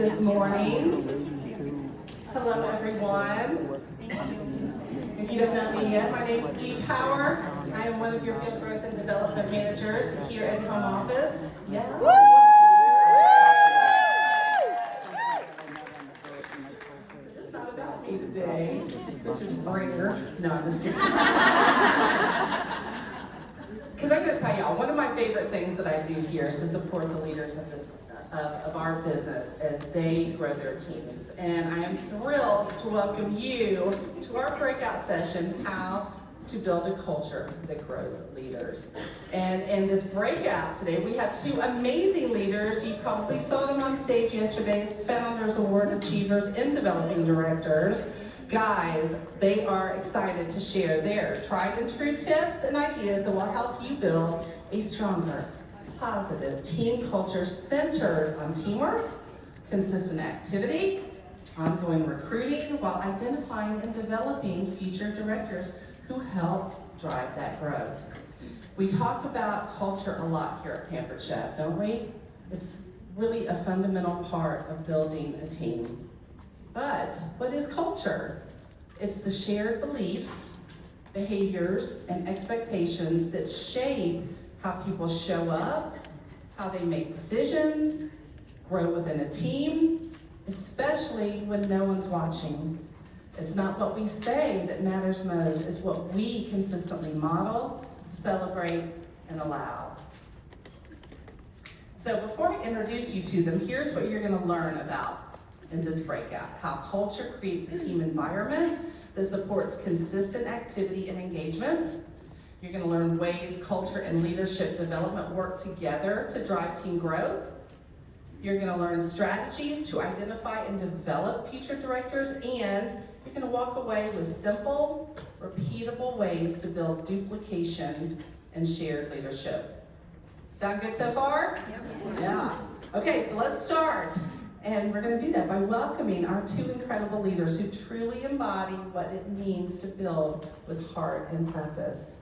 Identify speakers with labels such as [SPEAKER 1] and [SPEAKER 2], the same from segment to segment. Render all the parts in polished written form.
[SPEAKER 1] this morning. Hello, everyone. If you don't know me yet, my name is Dee Power. I am one of your field growth and development managers here at home office. Yeah. This is not about me today, which is rare. No, I'm just kidding. Because I'm going to tell y'all, one of my favorite things that I do here is to support the leaders of our business as they grow their teams. And I am thrilled to welcome you to our breakout session, How to Build a Culture That Grows Leaders. And in this breakout today, we have two amazing leaders. You probably saw them on stage yesterday as Founders Award Achievers and Developing Directors. Guys, they are excited to share their tried and true tips and ideas that will help you build a stronger, positive team culture centered on teamwork, consistent activity, ongoing recruiting, while identifying and developing future directors who help drive that growth. We talk about culture a lot here at Pampered Chef, don't we? It's really a fundamental part of building a team. But what is culture? It's the shared beliefs, behaviors, and expectations that shape how people show up, how they make decisions, grow within a team, especially when no one's watching. It's not what we say that matters most, it's what we consistently model, celebrate, and allow. So before we introduce you to them, here's what you're going to learn about in this breakout: how culture creates a team environment that supports consistent activity and engagement. You're going to learn ways culture and leadership development work together to drive team growth. You're going to learn strategies to identify and develop future directors, and you're going to walk away with simple, repeatable ways to build duplication and shared leadership. Sound good so far? Yeah. Okay, so let's start. And we're going to do that by welcoming our two incredible leaders who truly embody what it means to build with heart and purpose.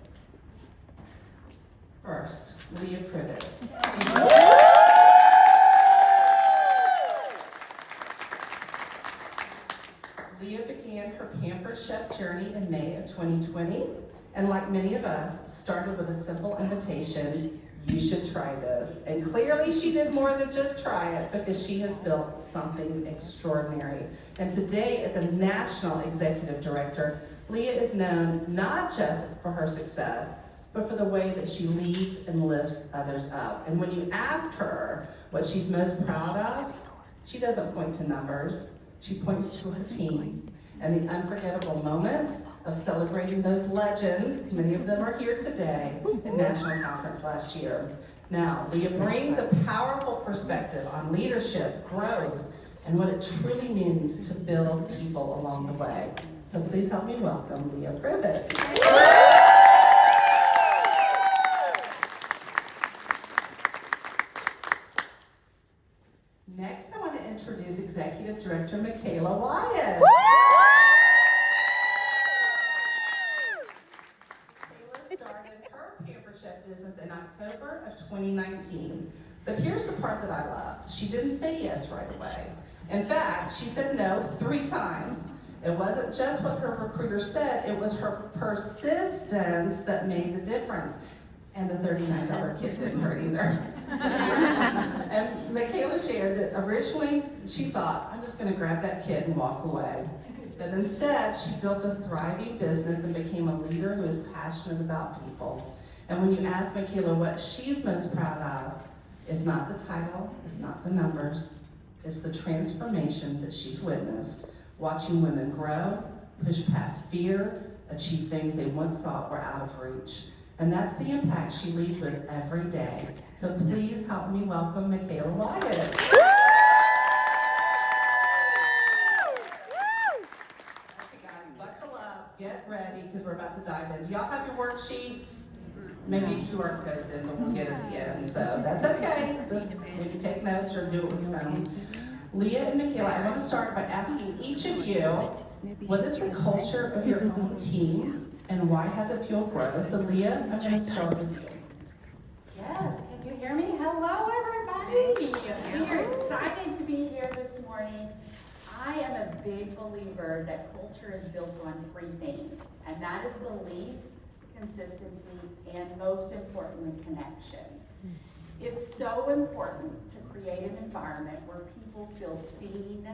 [SPEAKER 1] First, Leah Privet. Leah began her Pampered Chef journey in May of 2020, and like many of us, started with a simple invitation: you should try this. And clearly she did more than just try it, because she has built something extraordinary. And today, as a national executive director, Leah is known not just for her success, but for the way that she leads and lifts others up. And when you ask her what she's most proud of, she doesn't point to numbers. She points to her team and the unforgettable moments of celebrating those legends. Many of them are here today at National Conference last year. Now, Leah brings a powerful perspective on leadership, growth, and what it truly means to build people along the way. So please help me welcome Leah Privet. Next, I want to introduce Executive Director Michaela Wyatt. Business in October of 2019. But here's the part that I love. She didn't say yes right away. In fact, she said no 3 times. It wasn't just what her recruiter said, it was her persistence that made the difference. And the $39 kit didn't hurt either. And Michaela shared that originally she thought, I'm just gonna grab that kit and walk away. But instead, she built a thriving business and became a leader who is passionate about people. And when you ask Michaela what she's most proud of, it's not the title, it's not the numbers, it's the transformation that she's witnessed, watching women grow, push past fear, achieve things they once thought were out of reach. And that's the impact she leads with every day. So please help me welcome Michaela Wyatt. Okay guys, buckle up, get ready, because we're about to dive in. Do y'all have your worksheets? Maybe a QR code then, but we'll get at the end, so that's okay. Just maybe take notes or do it with your phone. Leah and Michaela, I want to start by asking each of you, what is the culture of your own team and why has it fueled growth? So Leah, I'm going to start with you.
[SPEAKER 2] Yes, can you hear me? Hello everybody. We are excited to be here this morning. morning. I am a big believer that culture is built on 3 things, and that is belief, consistency, and most importantly, connection. It's so important to create an environment where people feel seen,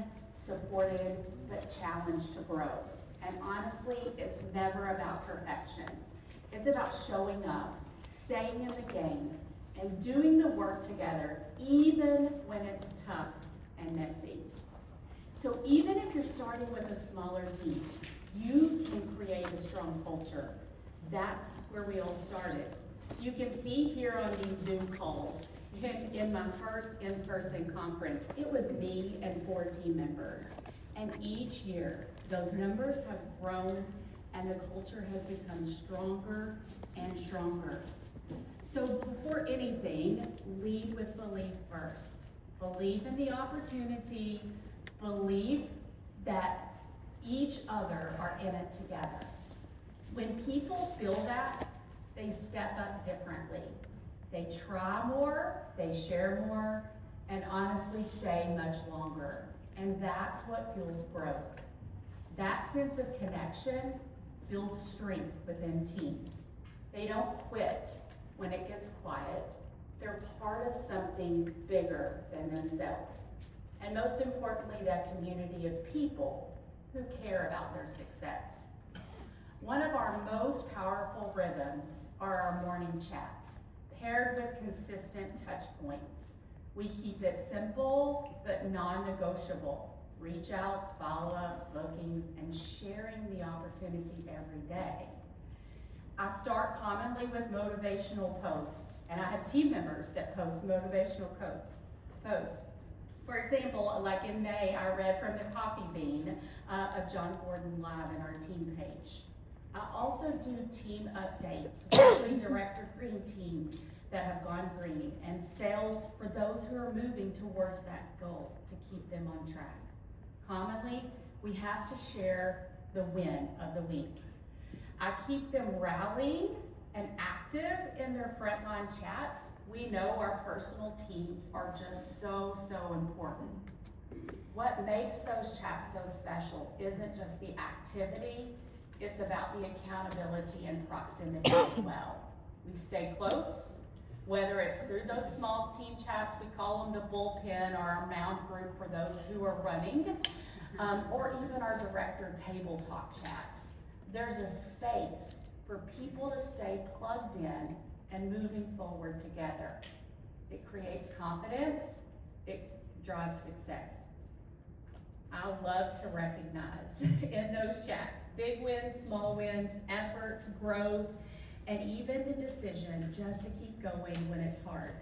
[SPEAKER 2] supported, but challenged to grow. And honestly, it's never about perfection. It's about showing up, staying in the game, and doing the work together, even when it's tough and messy. So even if you're starting with a smaller team, you can create a strong culture. That's where we all started. You can see here on these Zoom calls, in my first in-person conference, it was me and 4 team members. And each year, those numbers have grown and the culture has become stronger and stronger. So before anything, lead with belief first. Believe in the opportunity, believe that each other are in it together. When people feel that, they step up differently. They try more, they share more, and honestly stay much longer. And that's what fuels growth. That sense of connection builds strength within teams. They don't quit when it gets quiet. They're part of something bigger than themselves. And most importantly, that community of people who care about their success. One of our most powerful rhythms are our morning chats, paired with consistent touch points. We keep it simple, but non-negotiable. Reach outs, follow-ups, bookings, and sharing the opportunity every day. I start commonly with motivational posts, and I have team members that post motivational posts. For example, like in May, I read from the Coffee Bean of John Gordon Live in our team page. I also do team updates, weekly director green teams that have gone green, and sales for those who are moving towards that goal to keep them on track. Commonly, we have to share the win of the week. I keep them rallying and active in their frontline chats. We know our personal teams are just so important. What makes those chats so special isn't just the activity, it's about the accountability and proximity as well. We stay close, whether it's through those small team chats, we call them the bullpen, or our mound group for those who are running, or even our director table talk chats. There's a space for people to stay plugged in and moving forward together. It creates confidence, it drives success. I love to recognize in those chats big wins, small wins, efforts, growth, and even the decision just to keep going when it's hard.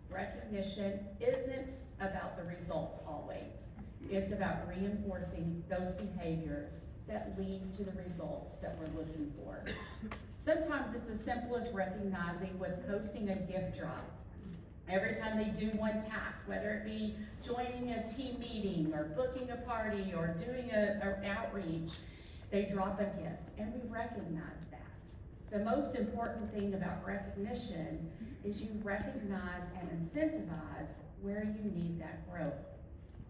[SPEAKER 2] Recognition isn't about the results always. It's about reinforcing those behaviors that lead to the results that we're looking for. Sometimes it's as simple as recognizing with posting a gift drive. Every time they do one task, whether it be joining a team meeting or booking a party or doing an outreach, they drop a gift, and we recognize that. The most important thing about recognition is you recognize and incentivize where you need that growth.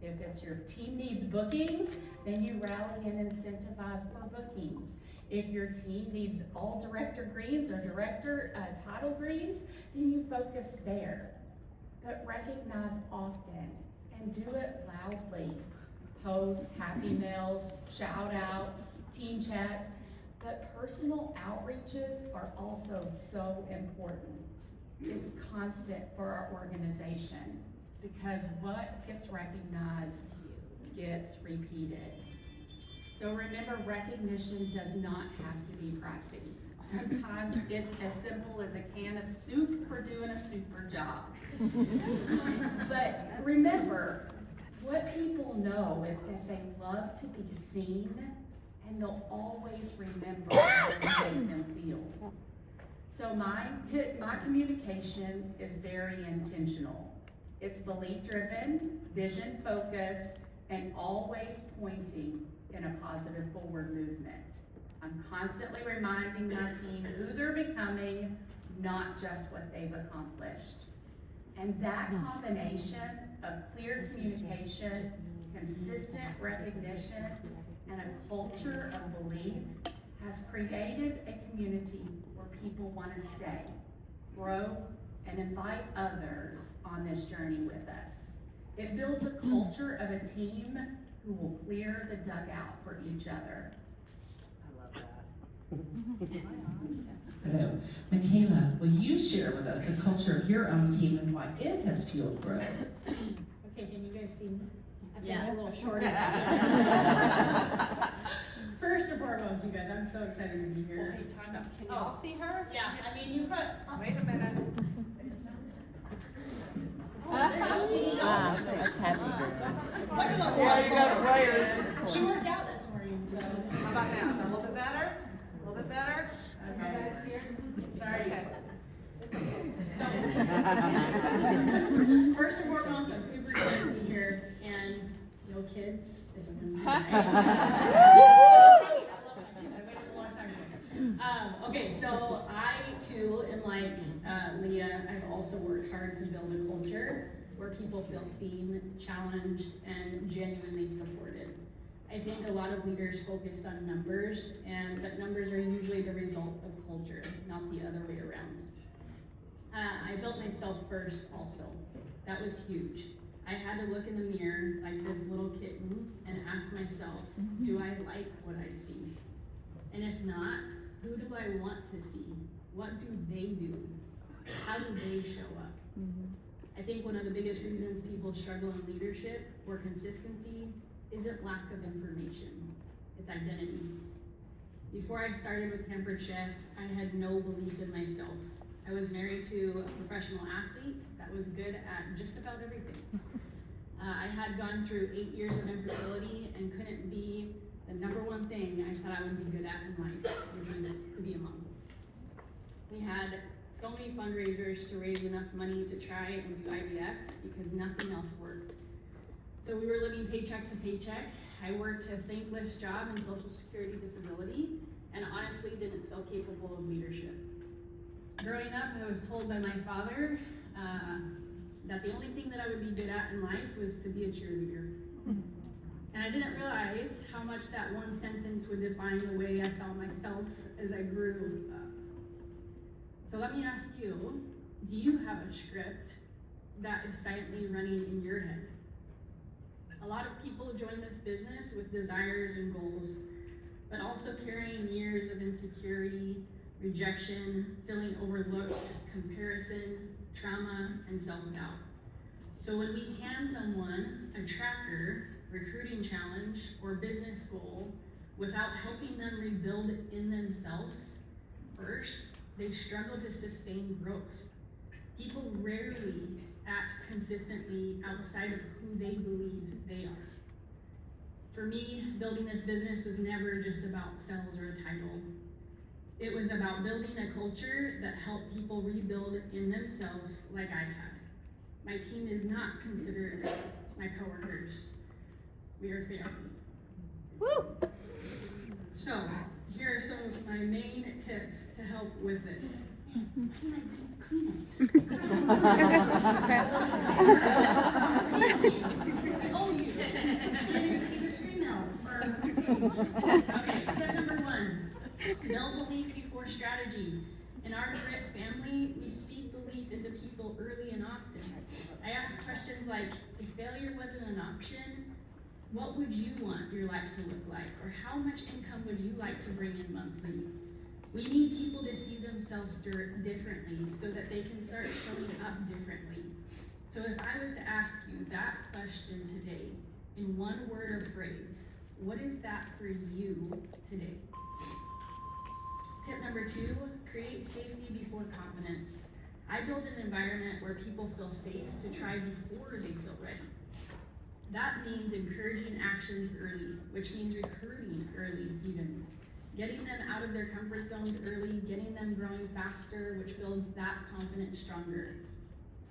[SPEAKER 2] If it's your team needs bookings, then you rally and incentivize for bookings. If your team needs all director greens or director title greens, then you focus there. But recognize often and do it loudly. Posts, happy mails, shout outs, team chats, but personal outreaches are also so important. It's constant for our organization because what gets recognized gets repeated. So remember, recognition does not have to be pricey. Sometimes it's as simple as a can of soup for doing a super job. But remember, what people know is that they love to be seen, and they'll always remember how it made them feel. So my communication is very intentional. It's belief-driven, vision-focused, and always pointing in a positive forward movement. I'm constantly reminding my team who they're becoming, not just what they've accomplished. And that combination of clear communication, consistent recognition, and a culture of belief has created a community where people want to stay, grow, and invite others on this journey with us. It builds a culture of a team who will clear the dugout for each other.
[SPEAKER 3] I love that.
[SPEAKER 1] Hello. Michaela, will you share with us the culture of your own team and why it has fueled growth?
[SPEAKER 4] Okay, can you guys see me? I think
[SPEAKER 3] Yeah.
[SPEAKER 4] I'm a little shorter. First and foremost, you guys, I'm so excited to be
[SPEAKER 1] Well,
[SPEAKER 4] here.
[SPEAKER 1] hey, time out. Can you all see her?
[SPEAKER 4] Yeah, I mean, you put.
[SPEAKER 1] Wait a minute.
[SPEAKER 5] That's happy.
[SPEAKER 1] Look at the you got layers.
[SPEAKER 4] She worked out this morning, so.
[SPEAKER 1] How about now? Is that a little bit better? A little bit better?
[SPEAKER 4] Okay.
[SPEAKER 1] You guys here?
[SPEAKER 4] Sorry.
[SPEAKER 1] Okay.
[SPEAKER 4] So, first and foremost, I'm super excited to be here, and no kids, it's a win. I love my kids. I waited a long time for it. Okay, so I too am like Leah. I've also worked hard to build a culture where people feel seen, challenged, and genuinely supported. I think a lot of leaders focus on numbers, and that numbers are usually the result of culture, not the other way around. I built myself first also. That was huge. I had to look in the mirror like this little kitten and ask myself, do I like what I see? And if not, who do I want to see? What do they do? How do they show up? I think one of the biggest reasons people struggle in leadership or consistency isn't lack of information, it's identity. Before I started with Pampered Chef, I had no belief in myself. I was married to a professional athlete that was good at just about everything. I had gone through 8 years of infertility and couldn't be the number one thing I thought I would be good at in life, which was to be a mom. We had so many fundraisers to raise enough money to try and do IVF because nothing else worked. So we were living paycheck to paycheck. I worked a thankless job in Social Security disability and honestly didn't feel capable of leadership. Growing up, I was told by my father that the only thing that I would be good at in life was to be a cheerleader. And I didn't realize how much that one sentence would define the way I saw myself as I grew up. So let me ask you, do you have a script that is silently running in your head? A lot of people join this business with desires and goals, but also carrying years of insecurity, rejection, feeling overlooked, comparison, trauma, and self-doubt. So when we hand someone a tracker, recruiting challenge, or business goal without helping them rebuild in themselves first, they struggle to sustain growth. People rarely act consistently outside of who they believe they are. For me, building this business was never just about sales or a title. It was about building a culture that helped people rebuild in themselves like I had. My team is not considered my coworkers. We are family. Woo! So, here are some of my main tips to help with this. Oh, you can see the screen now. Okay, step number 1. Build belief before strategy. In our grit family, we speak belief into people early and often. I ask questions like, if failure wasn't an option, what would you want your life to look like? Or how much income would you like to bring in monthly? We need people to see themselves differently so that they can start showing up differently. So if I was to ask you that question today in one word or phrase, what is that for you today? Tip number 2, create safety before confidence. I build an environment where people feel safe to try before they feel ready. That means encouraging actions early, which means recruiting early even. Getting them out of their comfort zones early, getting them growing faster, which builds that confidence stronger.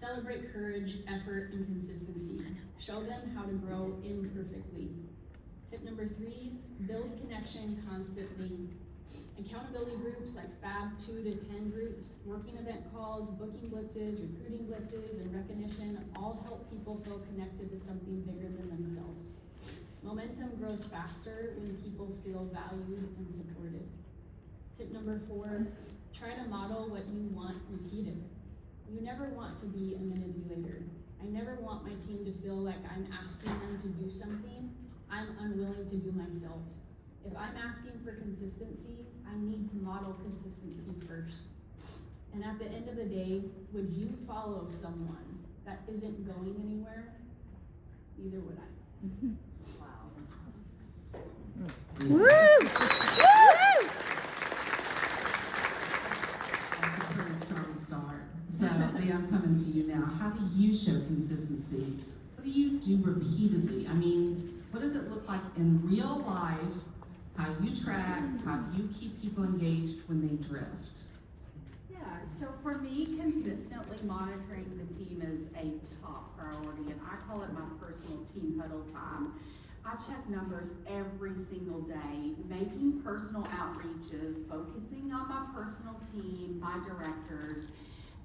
[SPEAKER 4] Celebrate courage, effort, and consistency. Show them how to grow imperfectly. Tip number 3, build connection constantly. Accountability groups like Fab 2 to 10 groups, working event calls, booking blitzes, recruiting blitzes, and recognition all help people feel connected to something bigger than themselves. grows faster when people feel valued and supported. Tip number 4, try to model what you want repeated. You never want to be a manipulator. I never want my team to feel like I'm asking them to do something I'm unwilling to do myself. If I'm asking for consistency, I need to model consistency first. And at the end of the day, would you follow someone that isn't going anywhere? Neither would I.
[SPEAKER 2] Wow.
[SPEAKER 1] That's a pretty strong start. So, Lee, I'm coming to you now. How do you show consistency? What do you do repeatedly? I mean, what does it look like in real life? How you track, how you keep people engaged when they drift?
[SPEAKER 2] Yeah, so for me, consistently monitoring the team is a top priority, and I call it my personal team huddle time. I check numbers every single day, making personal outreaches, focusing on my personal team, my directors,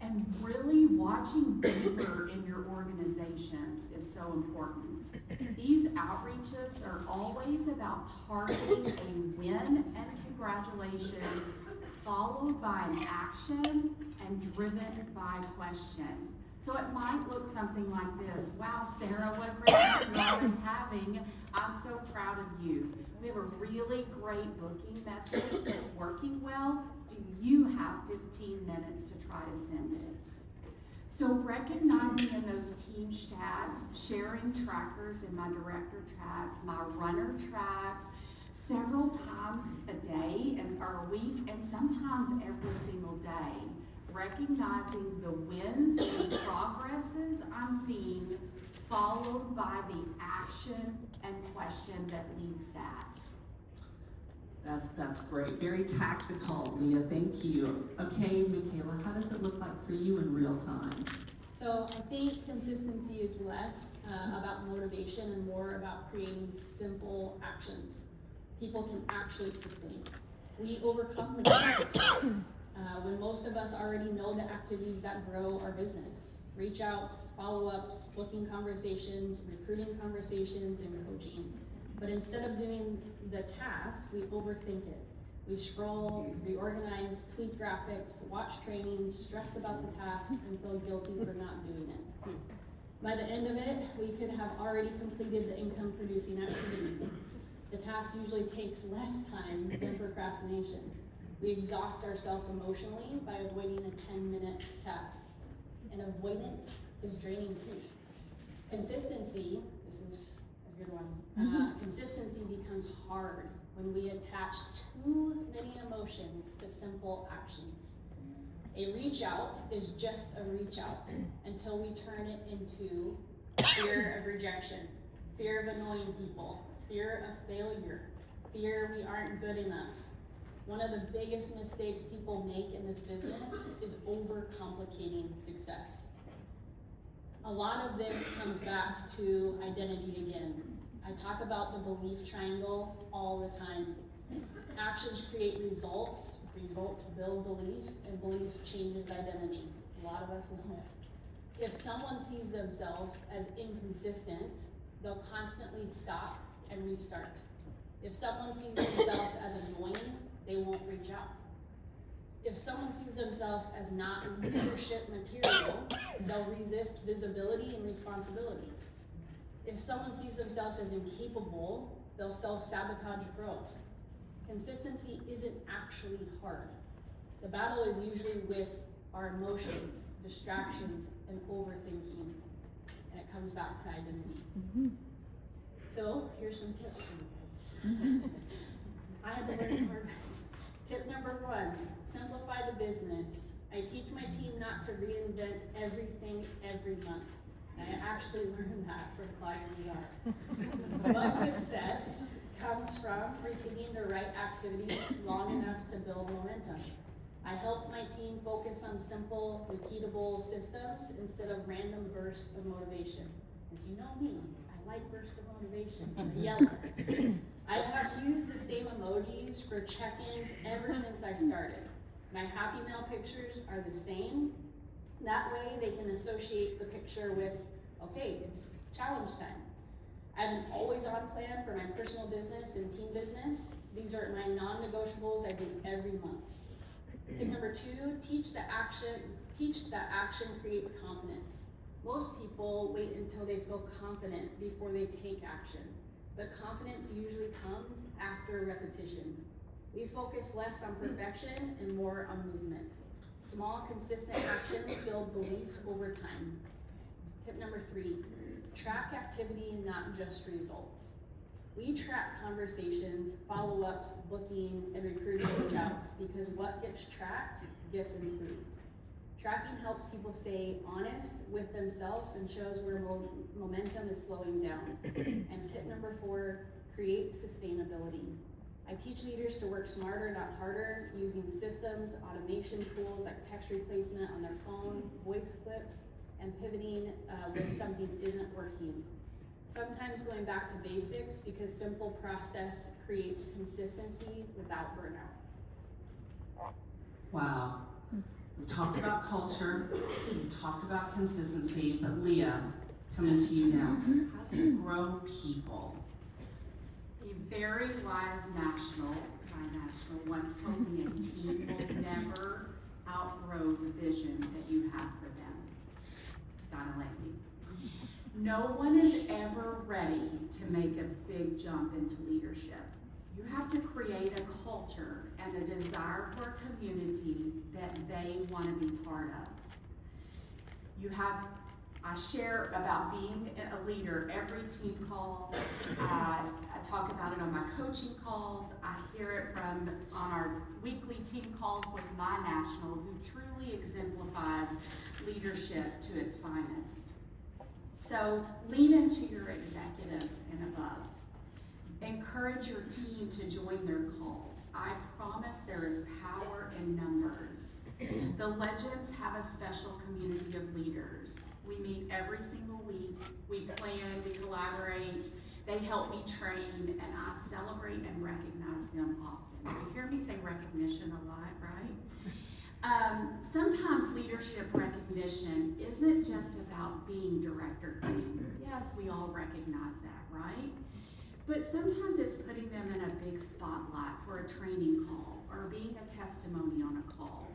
[SPEAKER 2] and really watching deeper in your organizations is so important. These outreaches are always about targeting a win and congratulations, followed by an action and driven by a question. So it might look something like this. Wow, Sarah, what a great time you're already having. I'm so proud of you. We have a really great booking message that's working well. Do you have 15 minutes to try to send it? So recognizing in those team chats, sharing trackers in my director chats, my runner chats, several times a day or a week, and sometimes every single day. Recognizing the wins and progresses I'm seeing, followed by the action and question that leads that.
[SPEAKER 1] That's great. Very tactical, Leah. Thank you. Okay, Michaela, how does it look like for you in real time?
[SPEAKER 4] So I think consistency is less about motivation and more about creating simple actions people can actually sustain. We overcomplicate success when most of us already know the activities that grow our business. Reach outs, follow-ups, booking conversations, recruiting conversations, and coaching. But instead of doing the task, we overthink it. We scroll, reorganize, tweak graphics, watch trainings, stress about the task, and feel guilty for not doing it. By the end of it, we could have already completed the income-producing activity. The task usually takes less time than procrastination. We exhaust ourselves emotionally by avoiding a 10-minute task. And avoidance is draining too. Consistency, this is a good one, consistency becomes hard when we attach too many emotions to simple actions. A reach out is just a reach out until we turn it into fear of rejection, fear of annoying people, fear of failure, fear we aren't good enough. One of the biggest mistakes people make in this business is overcomplicating success. A lot of this comes back to identity again. I talk about the belief triangle all the time. Actions create results, results build belief, and belief changes identity. A lot of us know it. If someone sees themselves as inconsistent, they'll constantly stop and restart. If someone sees themselves as annoying, they won't reach out. If someone sees themselves as not leadership material, they'll resist visibility and responsibility. If someone sees themselves as incapable, they'll self-sabotage growth. Consistency isn't actually hard. The battle is usually with our emotions, distractions, and overthinking. And it comes back to identity. So here's some tips for you guys. I had to learn the hard way. Tip number 1, simplify the business. I teach my team not to reinvent everything every month. I actually learned that from Claudia. Most success comes from repeating the right activities long enough to build momentum. I help my team focus on simple, repeatable systems instead of random bursts of motivation. If you know me, I like bursts of motivation. I'm a yeller. I have used the same emojis for check-ins ever since I started. My Happy Mail pictures are the same. That way they can associate the picture with, okay, it's challenge time. I have an always-on plan for my personal business and team business. These are my non-negotiables I do every month. Tip number 2, teach that action creates confidence. Most people wait until they feel confident before they take action, but confidence usually comes after repetition. We focus less on perfection and more on movement. Small, consistent actions build belief over time. Tip number 3, track activity, not just results. We track conversations, follow-ups, booking, and recruiting reach-outs because what gets tracked gets improved. Tracking helps people stay honest with themselves and shows where momentum is slowing down. And tip number 4, create sustainability. I teach leaders to work smarter, not harder, using systems, automation tools like text replacement on their phone, voice clips, and pivoting when something isn't working. Sometimes going back to basics because simple process creates consistency without burnout.
[SPEAKER 1] Wow. We talked about culture, we talked about consistency, but Leah, coming to you now. How do you grow people?
[SPEAKER 2] A very wise national once told me a team will never outgrow the vision that you have for them. Donna Landy. No one is ever ready to make a big jump into leadership. You have to create a culture and a desire for a community that they want to be part of. I share about being a leader every team call. I talk about it on my coaching calls. I hear it on our weekly team calls with my national, who truly exemplifies leadership to its finest. So lean into your executives and above. Encourage your team to join their calls. I promise there is power in numbers. The Legends have a special community of leaders. We meet every single week. We plan, we collaborate. They help me train, and I celebrate and recognize them often. You hear me say recognition a lot, right? Sometimes leadership recognition isn't just about being director green. Yes, we all recognize that, right? But sometimes it's putting them in a big spotlight for a training call or being a testimony on a call.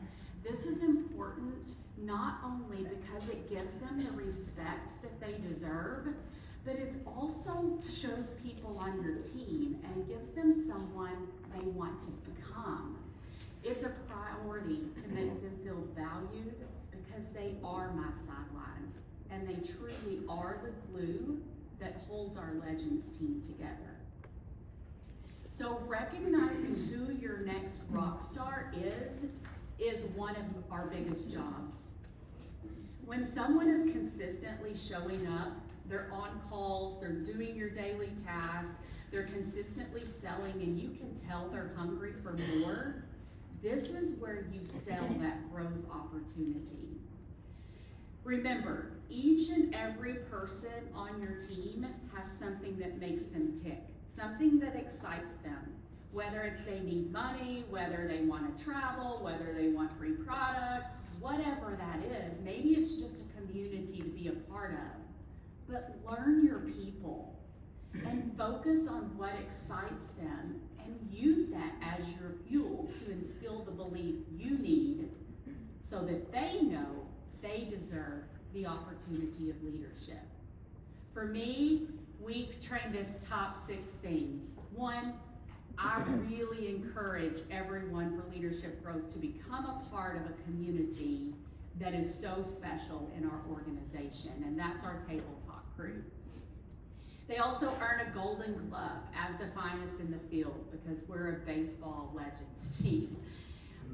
[SPEAKER 2] This is important not only because it gives them the respect that they deserve, but it also shows people on your team and gives them someone they want to become. It's a priority to make them feel valued because they are my sidelines and they truly are the glue that holds our Legends team together. So recognizing who your next rock star is one of our biggest jobs. When someone is consistently showing up, they're on calls, they're doing your daily tasks, they're consistently selling, and you can tell they're hungry for more, this is where you sell that growth opportunity. Remember, each and every person on your team has something that makes them tick, something that excites them. Whether it's they need money, whether they want to travel, whether they want free products, whatever that is. Maybe it's just a community to be a part of. But learn your people and focus on what excites them and use that as your fuel to instill the belief you need so that they know they deserve the opportunity of leadership. For me, we train this top 6 things. 1, I really encourage everyone for leadership growth to become a part of a community that is so special in our organization, and that's our Table Talk crew. They also earn a Golden Glove as the finest in the field because we're a baseball Legends team.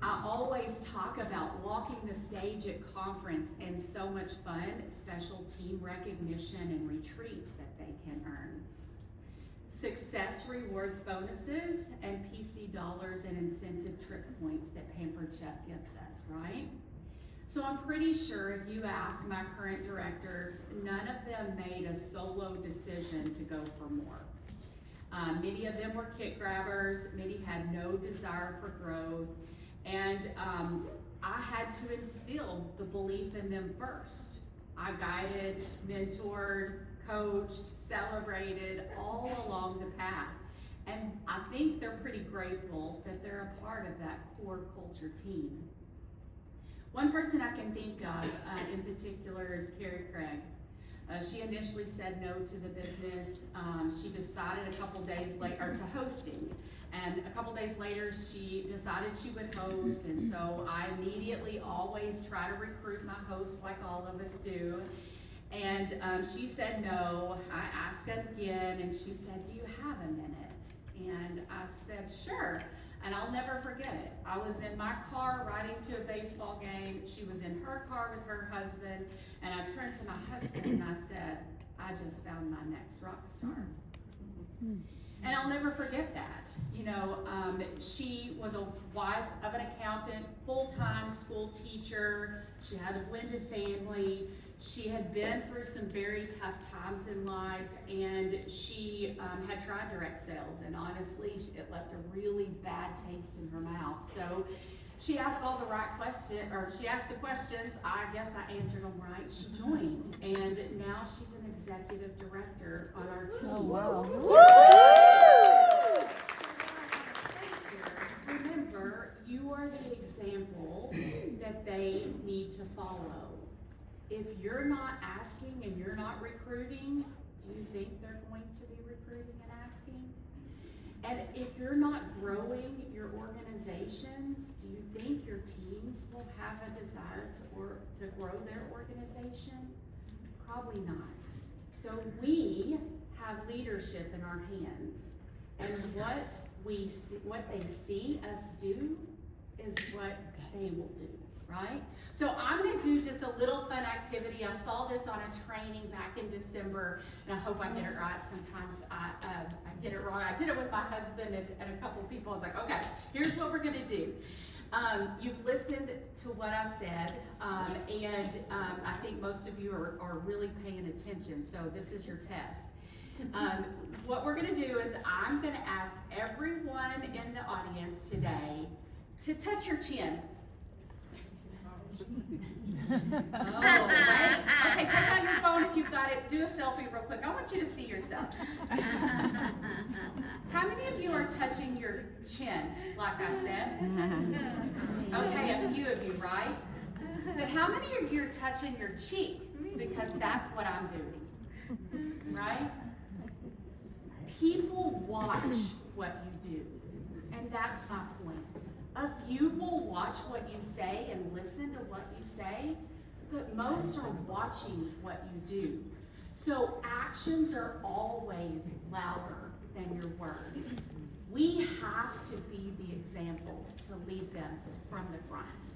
[SPEAKER 2] I always talk about walking the stage at conference and so much fun, special team recognition and retreats that they can earn. Success rewards bonuses and PC dollars and incentive trip points that Pampered Chef gives us, right? So I'm pretty sure if you ask my current directors, none of them made a solo decision to go for more. Many of them were kick grabbers, many had no desire for growth, and I had to instill the belief in them first. I guided, mentored, coached, celebrated all along the path. And I think they're pretty grateful that they're a part of that core culture team. One person I can think of in particular is Carrie Craig. She initially said no to the business. She decided a couple days later to hosting. And a couple days later, she decided she would host. And so I immediately always try to recruit my hosts like all of us do. And she said no. I asked again, and she said, "Do you have a minute?" And I said, "Sure." And I'll never forget it. I was in my car riding to a baseball game. She was in her car with her husband. And I turned to my husband and I said, "I just found my next rock star." And I'll never forget that. You know, she was a wife of an accountant, full-time school teacher. She had a blended family. She had been through some very tough times in life, and she had tried direct sales, and honestly, it left a really bad taste in her mouth. So she asked all the right questions, or she asked the questions. I guess I answered them right. She joined, and now she's an executive director on our team.
[SPEAKER 5] Oh, wow.
[SPEAKER 2] Remember, you are the example that they need to follow. If you're not asking and you're not recruiting, do you think they're going to be recruiting and asking? And if you're not growing your organizations, do you think your teams will have a desire to grow their organization? Probably not. So we have leadership in our hands, and what they see us do is what they will do, right? So I'm gonna do just a little fun activity. I saw this on a training back in December, and I hope I get it right. Sometimes I get it wrong. I did it with my husband and a couple people. I was like, okay, here's what we're gonna do. You've listened to what I've said, and I think most of you are really paying attention, so this is your test. What we're gonna do is I'm gonna ask everyone in the audience today to touch your chin. Oh, right? Okay, take out your phone if you've got it. Do a selfie real quick. I want you to see yourself. How many of you are touching your chin, like I said? Okay, a few of you, right? But how many of you are touching your cheek? Because that's what I'm doing, right? People watch what you do, and that's my point. A few will watch what you say and listen to what you say, but most are watching what you do. So actions are always louder than your words. We have to be the example to lead them from the front.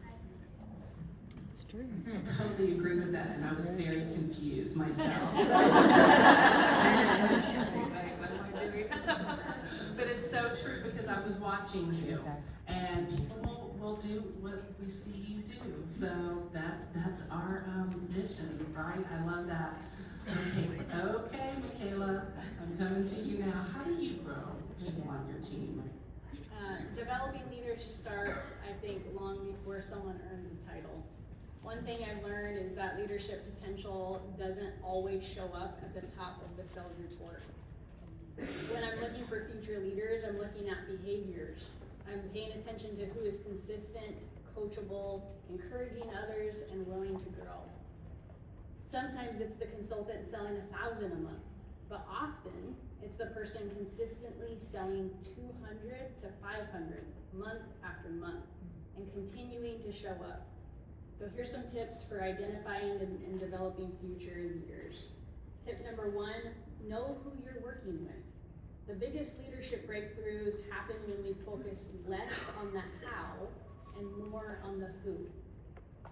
[SPEAKER 5] It's true.
[SPEAKER 1] I totally agree with that, and I was very confused myself. But it's so true, because I was watching you, and people will do what we see you do. So that's our mission, right? I love that. Okay, Michaela, I'm coming to you now. How do you grow people on your team?
[SPEAKER 4] Developing leaders starts, I think, long before someone earns the title. One thing I've learned is that leadership potential doesn't always show up at the top of the sales report. When I'm looking for future leaders, I'm looking at behaviors. I'm paying attention to who is consistent, coachable, encouraging others, and willing to grow. Sometimes it's the consultant selling 1,000 a month, but often it's the person consistently selling 200 to 500 month after month and continuing to show up. So here's some tips for identifying and developing future leaders. Tip number 1, know who you're working with. The biggest leadership breakthroughs happen when we focus less on the how and more on the who.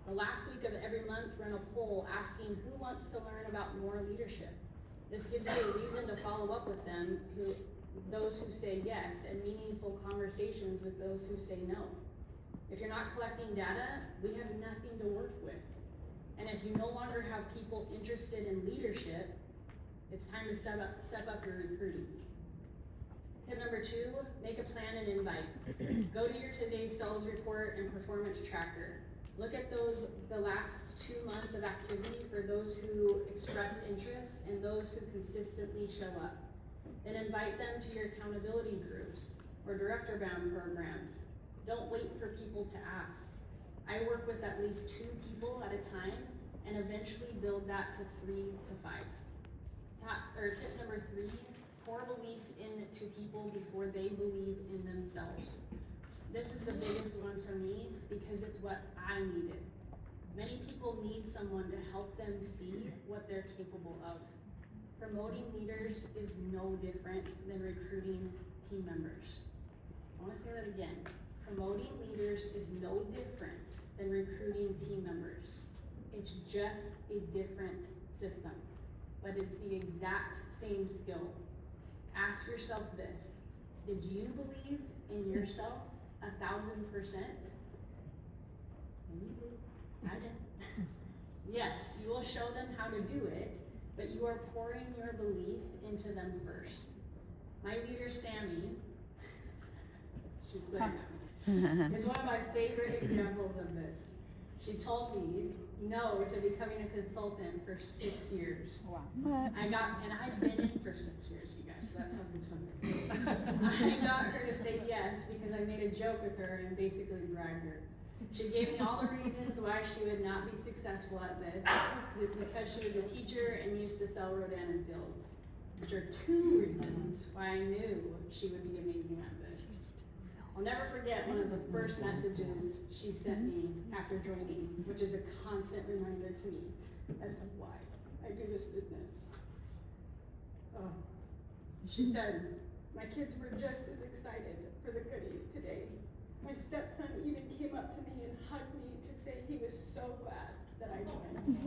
[SPEAKER 4] The last week of every month, run a poll asking who wants to learn about more leadership. This gives you a reason to follow up with them, those who say yes, and meaningful conversations with those who say no. If you're not collecting data, we have nothing to work with. And if you no longer have people interested in leadership, it's time to step up your recruiting. Tip number 2, make a plan and invite. Go to your today's sales report and performance tracker. Look at the last 2 months of activity for those who expressed interest and those who consistently show up. Then invite them to your accountability groups or director-bound programs. Don't wait for people to ask. I work with at least 2 people at a time and eventually build that to 3 to 5. Tip number 3, pour belief into people before they believe in themselves. This is the biggest one for me because it's what I needed. Many people need someone to help them see what they're capable of. Promoting leaders is no different than recruiting team members. I want to say that again. Promoting leaders is no different than recruiting team members. It's just a different system, but it's the exact same skill. Ask yourself this: did you believe in yourself 1,000%? I did. Yes, you will show them how to do it, but you are pouring your belief into them first. My leader, Sammy, she's glaring at me, is one of my favorite examples of this. She told me no to becoming a consultant for 6 years.
[SPEAKER 5] Wow.
[SPEAKER 4] and I've been in for 6 years, you guys, so that tells you something. I got her to say yes because I made a joke with her and basically bribed her. She gave me all the reasons why she would not be successful at this, because she was a teacher and used to sell rhododendron fields, which are 2 reasons why I knew she would be amazing at this. I'll never forget one of the first messages she sent me after joining, which is a constant reminder to me as to why I do this business. She said, "My kids were just as excited for the goodies today. My stepson even came up to me and hugged me to say he was so glad that I joined."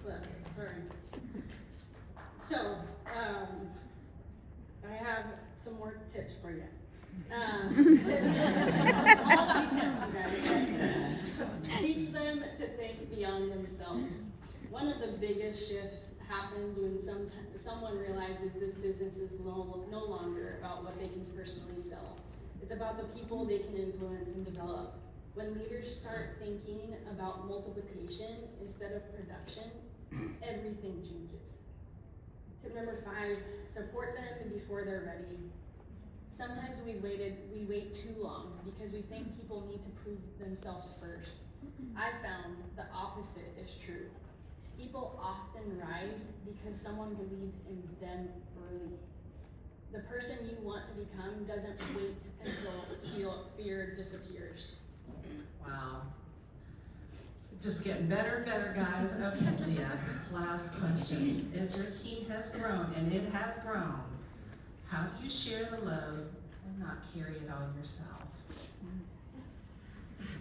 [SPEAKER 4] But, sorry. So, I have some more tips for you. All my tips, you guys. Teach them to think beyond themselves. One of the biggest shifts happens when someone realizes this business is no longer about what they can personally sell. It's about the people they can influence and develop. When leaders start thinking about multiplication instead of production, everything changes. Tip number 5, support them before they're ready. Sometimes we wait too long because we think people need to prove themselves first. I found the opposite is true. People often rise because someone believed in them early. The person you want to become doesn't wait until fear disappears.
[SPEAKER 1] Wow. Just getting better and better, guys. Okay, Leah, last question. As your team has grown, and it has grown, how do you share the load and not carry it all yourself?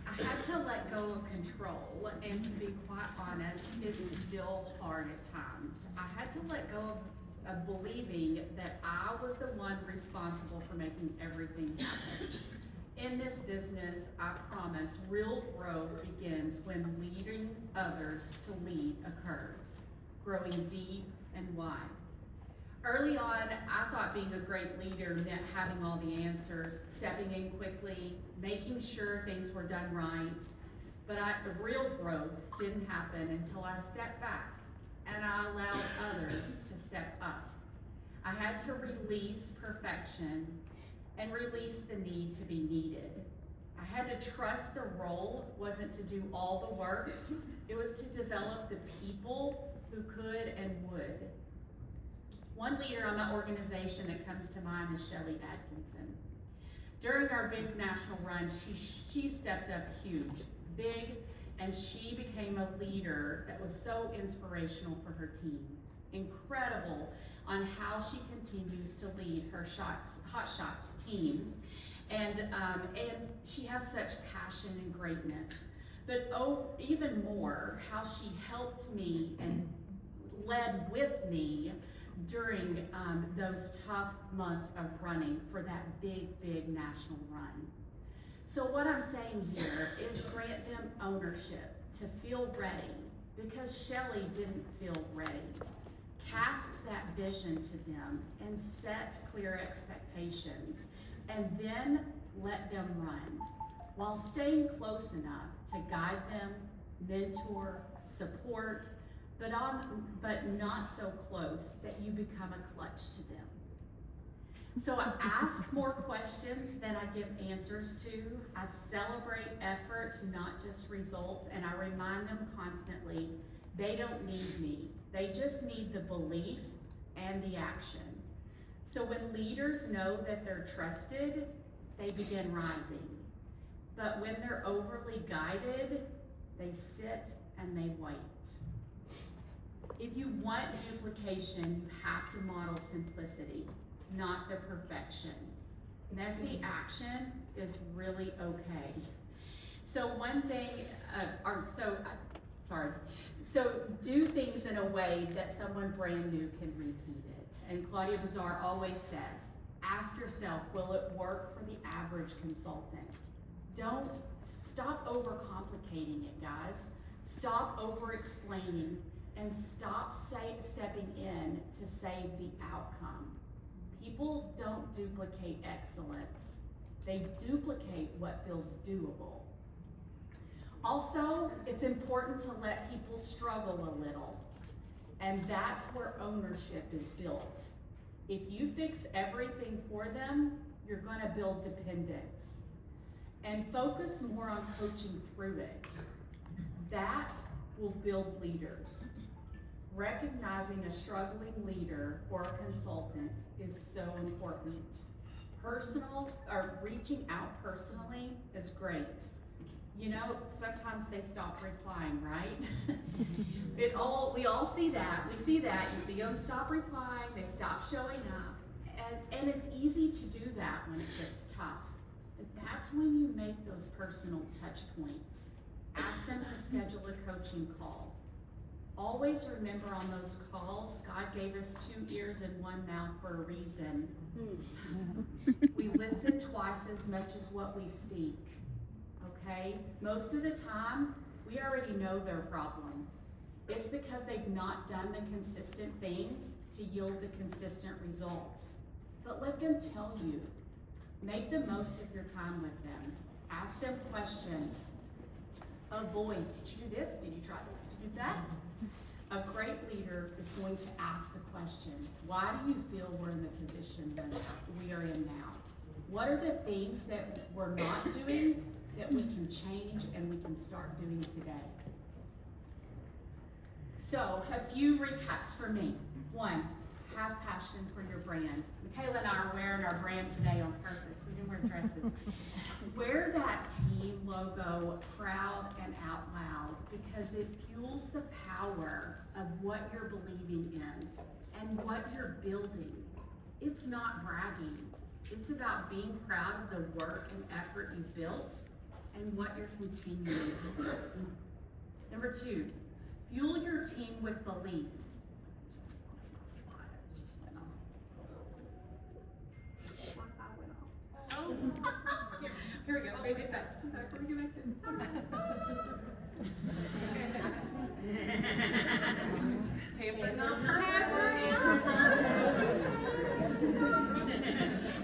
[SPEAKER 2] I had to let go of control, and to be quite honest, it's still hard at times. I had to let go of believing that I was the one responsible for making everything happen. In this business, I promise, real growth begins when leading others to lead occurs, growing deep and wide. Early on, I thought being a great leader meant having all the answers, stepping in quickly, making sure things were done right. But the real growth didn't happen until I stepped back and I allowed others to step up. I had to release perfection and release the need to be needed. I had to trust the role wasn't to do all the work, it was to develop the people who could and would. One leader on my organization that comes to mind is Shelly Atkinson. During our big national run, she stepped up huge, big, and she became a leader that was so inspirational for her team. Incredible on how she continues to lead her Hot Shots team. And she has such passion and greatness. But even more, how she helped me and led with me during those tough months of running for that big national run. So what I'm saying here is grant them ownership to feel ready, because Shelly didn't feel ready. Cast that vision to them and set clear expectations, and then let them run. while staying close enough to guide them, mentor, support, but not so close that you become a crutch to them. So I ask more questions than I give answers to. I celebrate effort, not just results, and I remind them constantly, they don't need me. They just need the belief and the action. So when leaders know that they're trusted, they begin rising. But when they're overly guided, they sit and they wait. If you want duplication, you have to model simplicity, not the perfection. Messy action is really okay. So one thing, so do things in a way that someone brand new can repeat it. And Claudia Bazar always says, ask yourself, will it work for the average consultant? Don't stop overcomplicating it, guys. Stop over-explaining and stop stepping in to save the outcome. People don't duplicate excellence. They duplicate what feels doable. Also, it's important to let people struggle a little, and that's where ownership is built. If you fix everything for them, you're gonna build dependence. And focus more on coaching through it. That will build leaders. Recognizing a struggling leader or a consultant is so important. Reaching out personally is great. You know, sometimes they stop replying, right? We all see that. We see that. You see them stop replying, they stop showing up. And it's easy to do that when it gets tough. But that's when you make those personal touch points. Ask them to schedule a coaching call. Always remember on those calls, God gave us 2 ears and 1 mouth for a reason. We listen twice as much as what we speak, okay? Most of the time, we already know their problem. It's because they've not done the consistent things to yield the consistent results. But let them tell you. Make the most of your time with them. Ask them questions. Avoid, did you do this? Did you try this? Did you do that? A great leader is going to ask the question, why do you feel we're in the position that we are in now? What are the things that we're not doing that we can change and we can start doing today? So, a few recaps for me. 1, have passion for your brand. Michaela and I are wearing our brand today on purpose. We didn't wear dresses. Wear that team logo proud and out loud because it fuels the power of what you're believing in and what you're building. It's not bragging. It's about being proud of the work and effort you built and what you're continuing to build. Number 2, fuel your team with belief. Here we go. Maybe it's back. Can we get back to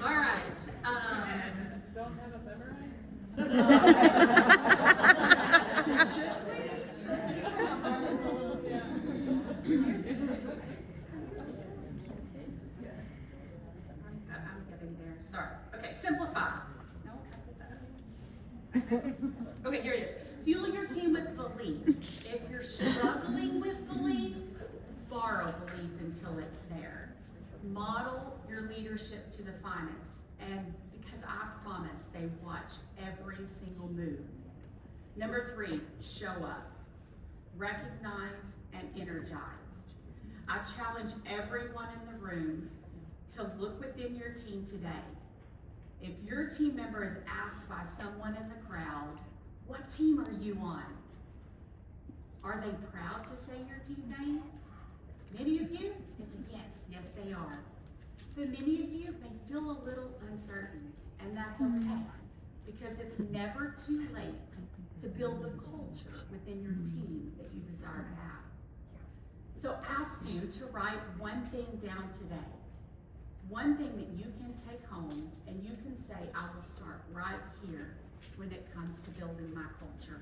[SPEAKER 2] All right.
[SPEAKER 3] Don't have a memorized?
[SPEAKER 2] I'm getting there. Sorry. Okay, simplify. No, I did that. Okay, here it is. Fuel your team with belief. If you're struggling with belief, borrow belief until it's there. Model your leadership to the finest, and because I promise they watch every single move. Number 3, show up. Recognize and energize. I challenge everyone in the room to look within your team today. If your team member is asked by someone in the crowd, what team are you on? Are they proud to say your team name? Many of you, it's a yes, yes they are. But many of you may feel a little uncertain, and that's okay, because it's never too late to build the culture within your team that you desire to have. So ask you to write one thing down today. One thing that you can take home and you can say, I will start right here when it comes to building my culture.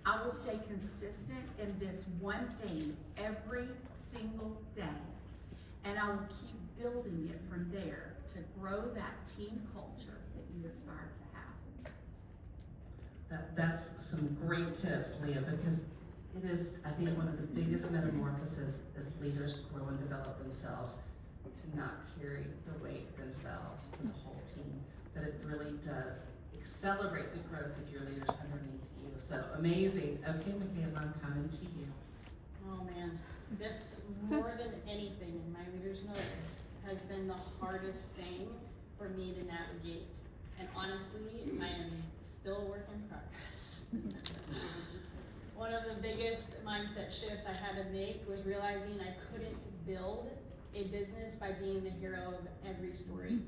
[SPEAKER 2] I will stay consistent in this one thing every single day, and I will keep building it from there to grow that team culture that you aspire to have.
[SPEAKER 1] That's some great tips, Leah, because it is, I think, one of the biggest metamorphoses as leaders grow and develop themselves, to not carry the weight themselves for the whole team, but it really does accelerate the growth of your leaders underneath you. So amazing. Okay, Michaela, I'm coming to you.
[SPEAKER 4] Oh man, this more than anything in my leaders notice has been the hardest thing for me to navigate. And honestly, I am still a work in progress. One of the biggest mindset shifts I had to make was realizing I couldn't build a business by being the hero of every story.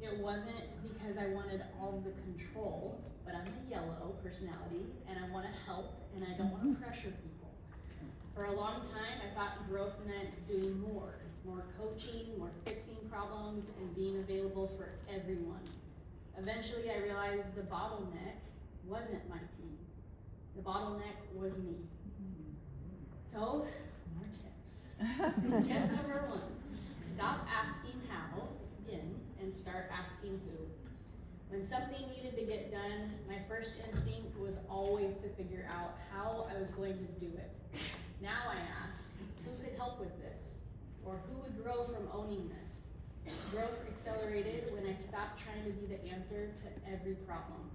[SPEAKER 4] It wasn't because I wanted all of the control, but I'm a yellow personality and I want to help and I don't want to pressure people. For a long time, I thought growth meant doing more coaching, more fixing problems, and being available for everyone. Eventually, I realized the bottleneck wasn't my team. The bottleneck was me. So, more tips. Tip number 1, stop asking how, again, and start asking who. When something needed to get done, my first instinct was always to figure out how I was going to do it. Now I ask, who could help with this? Or who would grow from owning this? Growth accelerated when I stopped trying to be the answer to every problem.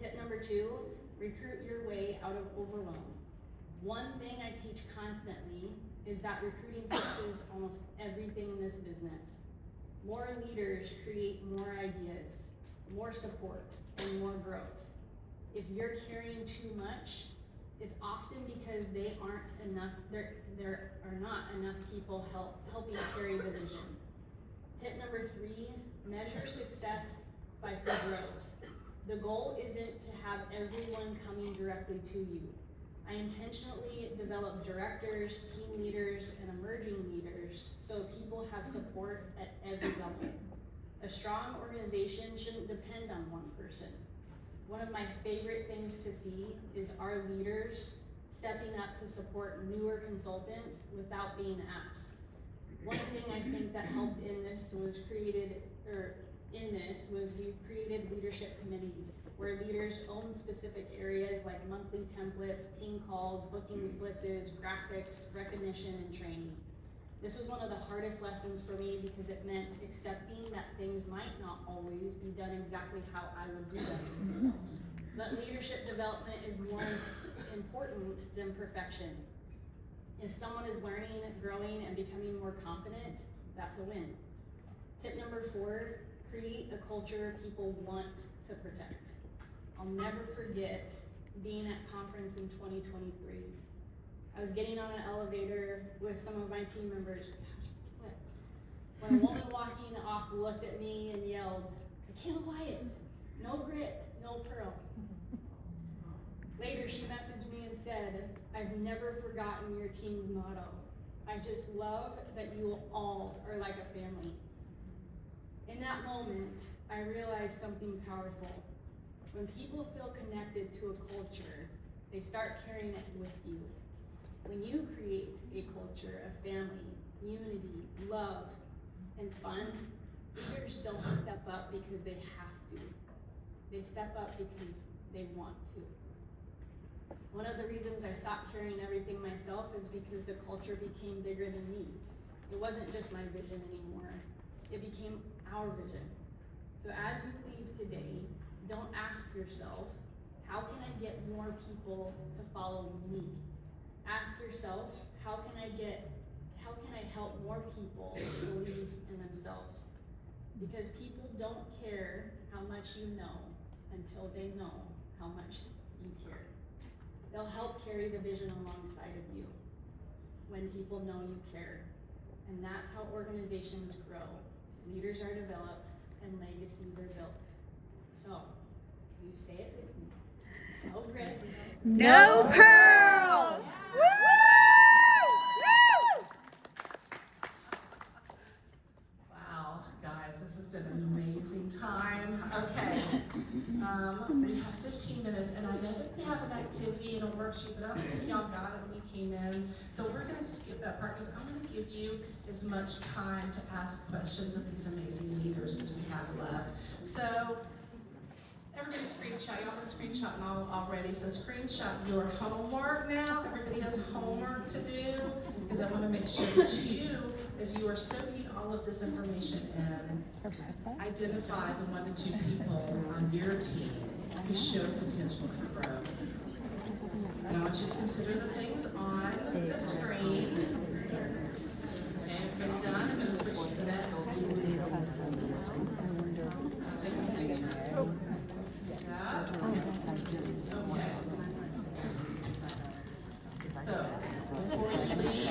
[SPEAKER 4] Tip number 2, recruit your way out of overwhelm. One thing I teach constantly is that recruiting fixes almost everything in this business. More leaders create more ideas, more support, and more growth. If you're carrying too much, it's often because there are not enough people helping carry the vision. Tip number 3, measure success by who grows. The goal isn't to have everyone coming directly to you. I intentionally develop directors, team leaders, and emerging leaders so people have support at every level. A strong organization shouldn't depend on one person. One of my favorite things to see is our leaders stepping up to support newer consultants without being asked. One thing I think that helped in this was we created leadership committees where leaders own specific areas like monthly templates, team calls, booking blitzes, graphics, recognition, and training. This was one of the hardest lessons for me because it meant accepting that things might not always be done exactly how I would do them. But leadership development is more important than perfection. If someone is learning, growing, and becoming more confident, that's a win. Tip number 4, create a culture people want to protect. I'll never forget being at conference in 2023. I was getting on an elevator with some of my team members. When a woman walking off looked at me and yelled, "Michaela Wyatt, no grit, no pearl." Later, she messaged me and said, "I've never forgotten your team's motto. I just love that you all are like a family." In that moment, I realized something powerful. When people feel connected to a culture, they start carrying it with you. When you create a culture of family, unity, love, and fun, leaders don't step up because they have to. They step up because they want to. One of the reasons I stopped carrying everything myself is because the culture became bigger than me. It wasn't just my vision anymore. It became our vision. So as you leave today, don't ask yourself, how can I get more people to follow me? Ask yourself, how can I help more people believe in themselves? Because people don't care how much you know until they know how much you care. They'll help carry the vision alongside of you when people know you care. And that's how organizations grow. Leaders are developed and legacies are built. So, you say it with me. No grit.
[SPEAKER 5] No pearl! Woo!
[SPEAKER 1] Wow, guys, this has been an amazing time. Okay. We have 15 minutes, and I know that we have an activity and a worksheet, but I don't think y'all got it when you came in. So we're gonna skip that part, because I'm gonna give you as much time to ask questions of these amazing leaders as we have left. So, everybody screenshot. Y'all been screenshotting already. So screenshot your homework now. Everybody has homework to do, because I want to make sure that you, as you are soaking all of this information in, identify the 1 to 2 people on your team who show potential for growth. And I want you to consider the things on the screen. Okay, everybody done? I'm going to switch to the next.